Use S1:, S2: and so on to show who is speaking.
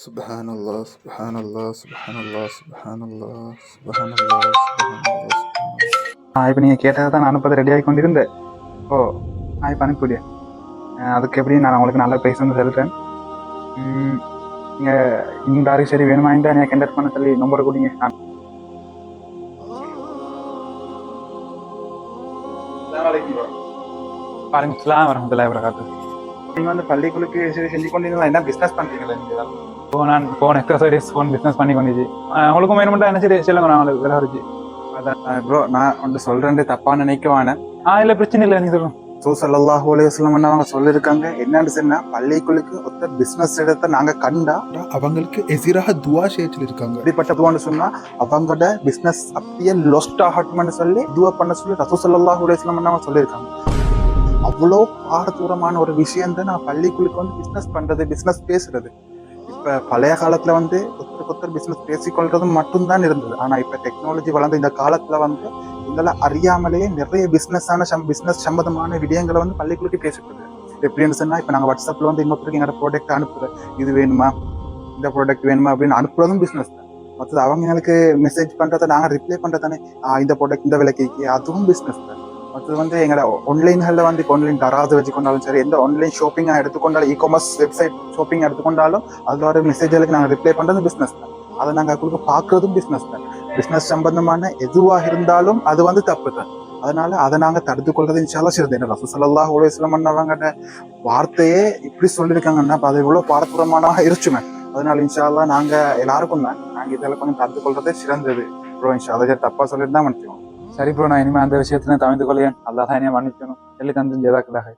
S1: Subhanallah, subhanallah, subhanallah, subhanallah, subhanallah, subhanallah, subhanallah.
S2: இப்போ நீங்கள் கேட்டதை தான் நான் அனுப்பது ரெடியாகி கொண்டிருந்தேன். ஓ இப்போ அனுப்பிவிடுவேன். அதுக்கு எப்படி நான் உங்களுக்கு நல்ல ப்ரைஸ் வந்து சொல்கிறேன். நீங்கள் இந்த தாரி சரி வேணுமா இருந்தால் நீங்கள் கண்டக்ட் பண்ண சொல்லி நம்பர் கொடுங்க. வலைக்கம் வரமத்துல்லாஹி வபரகாத்துஹு. நீங்கள் வந்து பள்ளிக்குழுக்கு சரி செஞ்சு கொண்டீங்களா? என்ன பிஸ்னஸ் பண்ணுறீங்களா நீங்கள்? நான் ஃபோன் எக்ஸசைஸ் ஃபோன் பிஸ்னஸ் பண்ணி கொண்டிச்சு. உங்களுக்கும் வேணுமெண்டா என்ன சரி சொல்லுங்க, நான் உங்களுக்கு விலை வச்சு. அதான் ப்ரோ, நான் ஒன்று சொல்கிறேன், தப்பாக நினைக்குவானே. இல்லை பிரச்சனை இல்லை, நீங்கள் சொல்லுங்கள். ஸல்லல்லாஹு அலைஹி வஸல்லம் அவங்க சொல்லியிருக்காங்க, என்னன்னு சொன்னா பள்ளிக்குழுக்கு ஒத்த பிசினஸ் இடத்தை நாங்க கண்டா
S1: அவங்களுக்கு எதிராக துவா செய்யச்சில் இருக்காங்க.
S2: இப்படிப்பட்ட துவான்னு சொன்னா அவங்களோட பிசினஸ் அப்படியே லொஸ்ட் ஆகட்டும்னு சொல்லி துவா பண்ண சொல்லி ரசூல் ஸல்லல்லாஹு அலைஹி வஸல்லம் அவங்க சொல்லியிருக்காங்க. அவ்வளோ பாரதூரமான ஒரு விஷயம் தான் நான் பள்ளிக்குழுக்கு வந்து பிசினஸ் பண்றது, பிசினஸ் பேசுறது. இப்ப பழைய காலத்துல வந்து ஒருத்தர் பிசினஸ் பேசிக்கொள்றதும் மட்டும்தான் இருந்தது. ஆனா இப்ப டெக்னாலஜி வளர்ந்த இந்த காலத்துல வந்து இதெல்லாம் அறியாமலேயே நிறைய பிசினஸ் சம்பந்தமான விடயங்களை வந்து பள்ளிக்குழுக்கு பேசிக்கிறது. எப்படின்னு சொன்னா, இப்ப நாங்க வாட்ஸ்அப்ல வந்து இன்னொருத்தருக்கு எங்களோட ப்ராடக்ட் அனுப்புறேன், இது வேணுமா, இந்த ப்ராடக்ட் வேணுமா அப்படின்னு அனுப்புறதும் பிசினஸ் தான். மற்றது அவங்க எங்களுக்கு மெசேஜ் பண்றதை நாங்க ரிப்ளை பண்றதானே, இந்த ப்ராடக்ட் இந்த விலைக்கு, அதுவும் பிசினஸ் தான். மற்றது வந்து எங்களோட ஆன்லைன்களில் வந்து ஆன்லைன் தராது வச்சுக்கொண்டாலும் சரி, எந்த ஆன்லைன் ஷாப்பிங்காக எடுத்துக்கொண்டாலும், இ-காமர்ஸ் வெப்சைட் ஷாப்பிங் எடுத்துக்கொண்டாலும் அதோட மெசேஜ்களுக்கு நாங்கள் ரிப்ளை பண்ணுறது பிஸ்னஸ் தான். அதை நாங்கள் அவங்களுக்கு பார்க்குறதும் பிஸ்னஸ் தான். பிஸ்னஸ் சம்பந்தமான எதுவாக இருந்தாலும் அது வந்து தப்பு தான். அதனால அதை நாங்கள் தடுத்து கொள்றது இன்ஷால்லா சிறந்த. என்ன ரசூல் ஸல்லல்லாஹு அலைஹி வஸல்லம் அவங்கட வார்த்தையே இப்படி சொல்லியிருக்காங்கன்னா அது எவ்வளோ பாரதூரமானதாக இருச்சுமே. அதனால இன்ஷால்லா நாங்கள் எல்லாருக்கும் தான் நாங்கள் இதெல்லாம் கொஞ்சம் தடுத்து கொள்றதே சிறந்தது ப்ரோ. இன்ஷால்லா தப்பாக சொல்லிட்டு தான் மன்னிக்கணும். சரி ப்ரோ, நான் இனிமேல் அந்த விஷயத்துல தவிர்த்து கொள்கிறேன். அல்லாஹ் என்னைய மன்னிக்கணும். சொல்லி தந்து ஜஸாக்கல்லாஹ்.